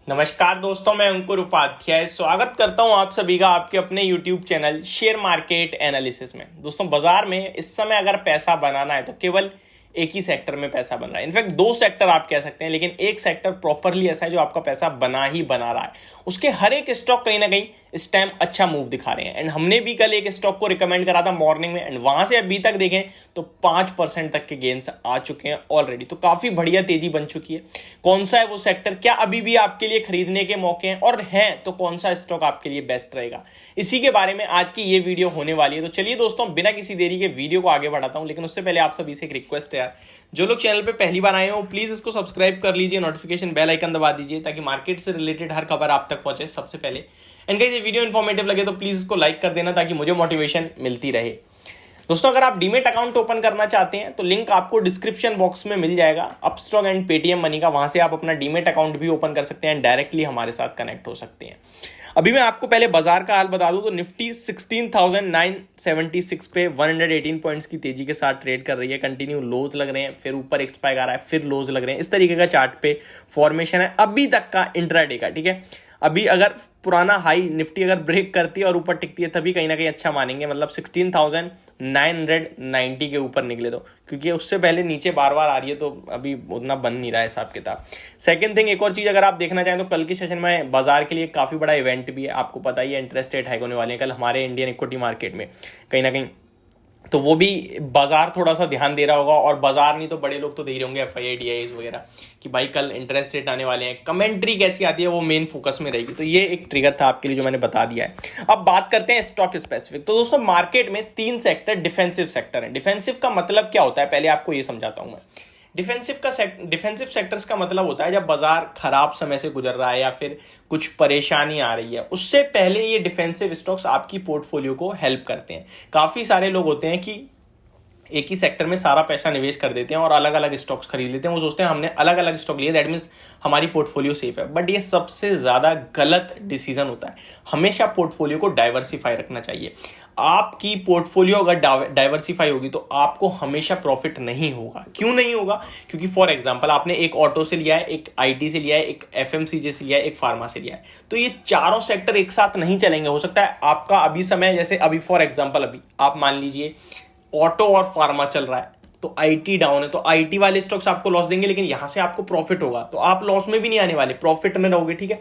नमस्कार दोस्तों, मैं अंकुर उपाध्याय स्वागत करता हूं आप सभी का आपके अपने YouTube channel share market analysis में। दोस्तों, बाजार में इस समय अगर पैसा बनाना है तो केवल एक ही सेक्टर में पैसा बन रहा है। इनफैक्ट दो सेक्टर आप कह सकते हैं, लेकिन एक सेक्टर प्रॉपरली ऐसा है जो आपका पैसा बना ही बना रहा है। उसके हर एक स्टॉक कहीं ना कहीं इस टाइम अच्छा मूव दिखा रहे हैं। एंड हमने भी कल एक स्टॉक को रिकमेंड करा था मॉर्निंग में, एंड वहां से अभी तक देखें तो 5% तक के गेन्स आ चुके हैं ऑलरेडी। तो काफी बढ़िया तेजी बन चुकी है। कौन सा है वो सेक्टर, क्या अभी भी आपके लिए खरीदने के मौके हैं, और हैं तो कौन सा स्टॉक आपके लिए बेस्ट रहेगा, इसी के बारे में आज की ये वीडियो होने वाली है। तो चलिए दोस्तों, बिना किसी देरी के वीडियो को आगे बढ़ाता हूं, लेकिन उससे पहले आप सभी से एक रिक्वेस्ट है यार, जो लोग चैनल पे पहली बार आए हो प्लीज इसको सब्सक्राइब कर लीजिए, नोटिफिकेशन बेल आइकन दबा दीजिए ताकि मार्केट से रिलेटेड हर खबर आप तक पहुंचे सबसे पहले। एंड गाइस, ये वीडियो इन्फॉर्मेटिव लगे तो प्लीज इसको लाइक कर देना ताकि मुझे मोटिवेशन मिलती रहे। दोस्तों, अगर आप डीमेट अकाउंट ओपन करना चाहते हैं तो लिंक आपको डिस्क्रिप्शन बॉक्स में मिल जाएगा, अपस्टॉक एंड पेटीएम मनी का। वहां से आप अपना डीमेट अकाउंट भी ओपन कर सकते हैं, डायरेक्टली हमारे साथ कनेक्ट हो सकते हैं। अभी मैं आपको पहले बाजार का हाल बता दूं तो निफ्टी 16,976 पे 118 पॉइंट्स की तेजी के साथ ट्रेड कर रही है। कंटिन्यू लोज लग रहे हैं, फिर ऊपर एक स्पाइक आ रहा है, फिर लोज लग रहे हैं। इस तरीके का चार्ट पे फॉर्मेशन है अभी तक का इंट्राडे का। ठीक है, अभी अगर पुराना हाई निफ्टी अगर ब्रेक करती है और ऊपर टिकती है तभी कहीं ना कहीं अच्छा मानेंगे, मतलब 16,990 के ऊपर निकले तो, क्योंकि उससे पहले नीचे बार बार आ रही है तो अभी उतना बन नहीं रहा है हिसाब किताब। सेकंड थिंग, एक और चीज अगर आप देखना चाहें तो कल के सेशन में बाजार के लिए काफी बड़ा इवेंट भी है। आपको पता ही है, इंटरेस्ट रेट हाइक होने वाले हैं कल हमारे इंडियन इक्विटी मार्केट में कहीं ना कहीं, तो वो भी बाजार थोड़ा सा ध्यान दे रहा होगा। और बाजार नहीं तो बड़े लोग तो दे रहे होंगे एफआईआई डीआईएस वगैरह कि भाई कल इंटरेस्ट रेट आने वाले हैं, कमेंट्री कैसी आती है वो मेन फोकस में रहेगी। तो ये एक ट्रिगर था आपके लिए जो मैंने बता दिया है। अब बात करते हैं स्टॉक स्पेसिफिक। तो दोस्तों, मार्केट में 3 सेक्टर डिफेंसिव सेक्टर है। डिफेंसिव का मतलब क्या होता है, पहले आपको ये समझाता हूं मैं। डिफेंसिव सेक्टर्स का मतलब होता है जब बाजार खराब समय से गुजर रहा है या फिर कुछ परेशानी आ रही है, उससे पहले ये डिफेंसिव स्टॉक्स आपकी पोर्टफोलियो को हेल्प करते हैं। काफी सारे लोग होते हैं कि एक ही सेक्टर में सारा पैसा निवेश कर देते हैं और अलग अलग स्टॉक्स खरीद लेते हैं। वो सोचते हैं हमने अलग अलग स्टॉक लिए, दैट मीन्स हमारी पोर्टफोलियो सेफ है। बट ये सबसे ज्यादा गलत डिसीजन होता है। हमेशा पोर्टफोलियो को डाइवर्सिफाई रखना चाहिए। आपकी पोर्टफोलियो अगर डाइवर्सिफाई होगी तो आपको हमेशा प्रॉफिट नहीं होगा। क्यों नहीं होगा? क्योंकि फॉर एग्जांपल आपने एक ऑटो से लिया है, एक आईटी से लिया है, एक एफएमसीजी से लिया है, एक फार्मा से लिया है, तो ये चारों सेक्टर एक साथ नहीं चलेंगे। हो सकता है आपका अभी समय, जैसे अभी फॉर एग्जांपल अभी आप मान लीजिए ऑटो और फार्मा चल रहा है तो आईटी डाउन है, तो आईटी वाले स्टॉक्स आपको लॉस देंगे, लेकिन यहां से आपको प्रॉफिट होगा, तो आप लॉस में भी नहीं आने वाले, प्रॉफिट में रहोगे। ठीक है,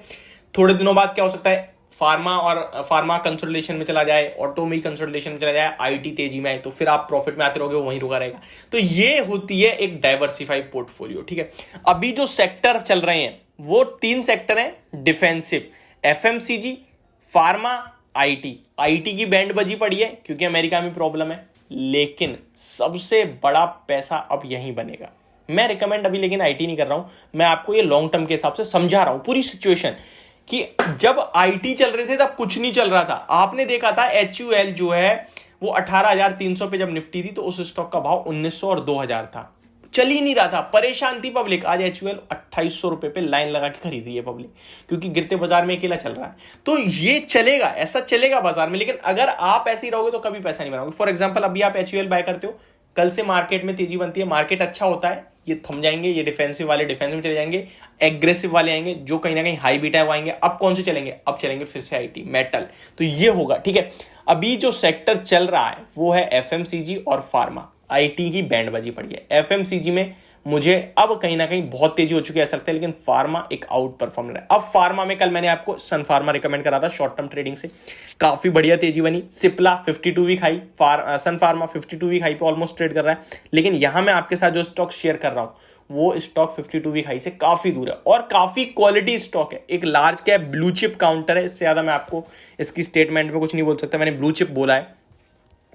थोड़े दिनों बाद क्या हो सकता है, फार्मा कंसोलिडेशन में चला जाए, ऑटो में कंसोलिडेशन में चला जाए, आईटी तेजी में आए, तो फिर आप प्रॉफिट में आते रहोगे, वो वहीं रुका रहेगा। तो ये होती है एक डाइवर्सिफाइड पोर्टफोलियो। ठीक है, अभी जो सेक्टर चल रहे हैं वो 3 सेक्टर हैं डिफेंसिव, एफएमसीजी, फार्मा, आईटी की बैंड बजी पड़ी है क्योंकि अमेरिका में प्रॉब्लम है, लेकिन सबसे बड़ा पैसा अब यहीं बनेगा। मैं रिकमेंड अभी लेकिन आईटी नहीं कर रहा हूं, मैं आपको ये लॉन्ग टर्म के हिसाब से समझा रहा हूं पूरी सिचुएशन, कि जब आईटी चल रहे थे तब कुछ नहीं चल रहा था। आपने देखा था एचयूएल जो है वो 18,300 पे जब निफ्टी थी तो उस स्टॉक का भाव 1900 और 2000 था, चल ही नहीं रहा था, परेशान थी पब्लिक। आज एचयूएल 2800 रुपए पे लाइन लगा के खरीदी है पब्लिक, क्योंकि गिरते बाजार में अकेला चल रहा है। तो ये चलेगा, ऐसा चलेगा बाजार में, लेकिन अगर आप ऐसे ही रहोगे तो कभी पैसा नहीं बनाओगे। फॉर एग्जांपल अभी आप एचयूएल बाय करते हो, कल से मार्केट में तेजी बनती है, मार्केट अच्छा होता है, ये थम जाएंगे, ये डिफेंसिव वाले डिफेंस में चले जाएंगे, एग्रेसिव वाले आएंगे जो कहीं ना कहीं हाई बीटा है वो आएंगे। अब कौन से चलेंगे? अब चलेंगे फिर से आईटी, मेटल। तो ये होगा। ठीक है, अभी जो सेक्टर चल रहा है वो है एफएमसीजी और फार्मा। आईटी की बैंड बजी पड़ी है, एफएमसीजी में मुझे अब कहीं ना कहीं बहुत तेजी हो चुकी है ऐसा लगता है, लेकिन फार्मा एक आउट परफॉर्मर है। अब फार्मा में कल मैंने आपको सन फार्मा रिकमेंड करा था शॉर्ट टर्म ट्रेडिंग से, काफी बढ़िया तेजी बनी। सिप्ला 52 वीक हाई, सन फार्मा 52 वीक हाई पे ऑलमोस्ट ट्रेड कर रहा है, लेकिन यहां मैं आपके साथ जो स्टॉक शेयर कर रहा हूं वो स्टॉक 52 वीक हाई से काफी दूर है और काफी क्वालिटी स्टॉक है। एक large cap blue chip counter है, इससे ज्यादा मैं आपको इसकी स्टेटमेंट में कुछ नहीं बोल सकता, मैंने ब्लू चिप बोला है।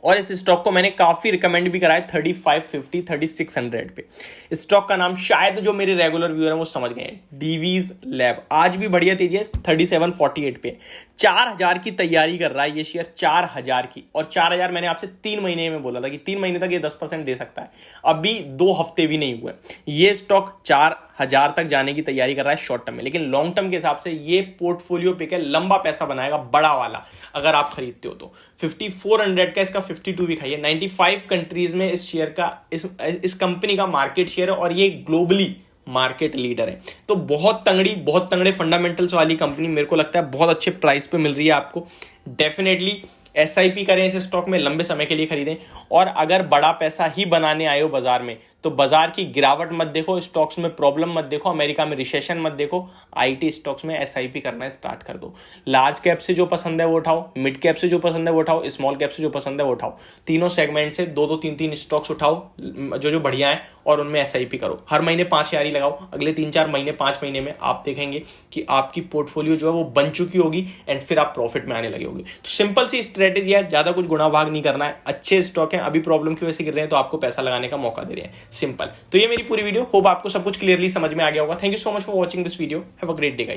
और इस स्टॉक को मैंने काफी रिकमेंड भी करा है 3550 3600 पे। इस स्टॉक का नाम शायद जो मेरे रेगुलर व्यूअर हैं वो समझ गए हैं, डीवीज लैब। आज भी बढ़िया तेजी है, 3748 पे, 4000 की तैयारी कर रहा है ये शेयर, 4000 की। और 4000 मैंने आपसे 3 महीने में बोला था कि 3 महीने तक ये 10% दे सकता है, अभी 2 हफ्ते भी नहीं हुए। ये स्टॉक 4000 तक जाने की तैयारी कर रहा है शॉर्ट टर्म में, लेकिन लॉन्ग टर्म के हिसाब से ये पोर्टफोलियो पे लंबा पैसा बनाएगा, बड़ा वाला अगर आप खरीदते हो तो। 5400 का इसका 52 वीक हाई है। 95 कंट्रीज में इस शेयर का, इस कंपनी का मार्केट शेयर है और ये ग्लोबली मार्केट लीडर है। तो बहुत तंगड़े फंडामेंटल्स वाली कंपनी मेरे को लगता है बहुत अच्छे प्राइस पे मिल रही है आपको। डेफिनेटली SIP करें इस स्टॉक में, लंबे समय के लिए खरीदें। और अगर बड़ा पैसा ही बनाने आए हो बाजार में तो बाजार की गिरावट मत देखो, स्टॉक्स में प्रॉब्लम मत देखो, अमेरिका में रिसेशन मत देखो, IT स्टॉक्स में SIP करना स्टार्ट कर दो। लार्ज कैप से जो पसंद है वो उठाओ, मिड कैप से जो पसंद है वो उठाओ, स्मॉल कैप से जो पसंद है वो उठाओ। तीनों सेगमेंट से 2-2 3-3 स्टॉक्स उठाओ जो बढ़िया है और उनमें SIP करो। हर महीने 5,000 ही लगाओ। अगले 3-4 महीने 5 महीने में आप देखेंगे कि आपकी पोर्टफोलियो जो है वो बन चुकी होगी एंड फिर आप प्रॉफिट में आने लगे होंगे। तो सिंपल सी स्ट्रेटेजी है, ज्यादा कुछ गुणा भाग नहीं करना है। अच्छे स्टॉक हैं, अभी प्रॉब्लम की वजह से गिर रहे हैं तो आपको पैसा लगाने का मौका दे रहे हैं, सिंपल। तो ये मेरी पूरी वीडियो, होप आपको सब कुछ क्लियरली समझ में आ गया होगा। Thank you so much for watching this video. Have a great day guys.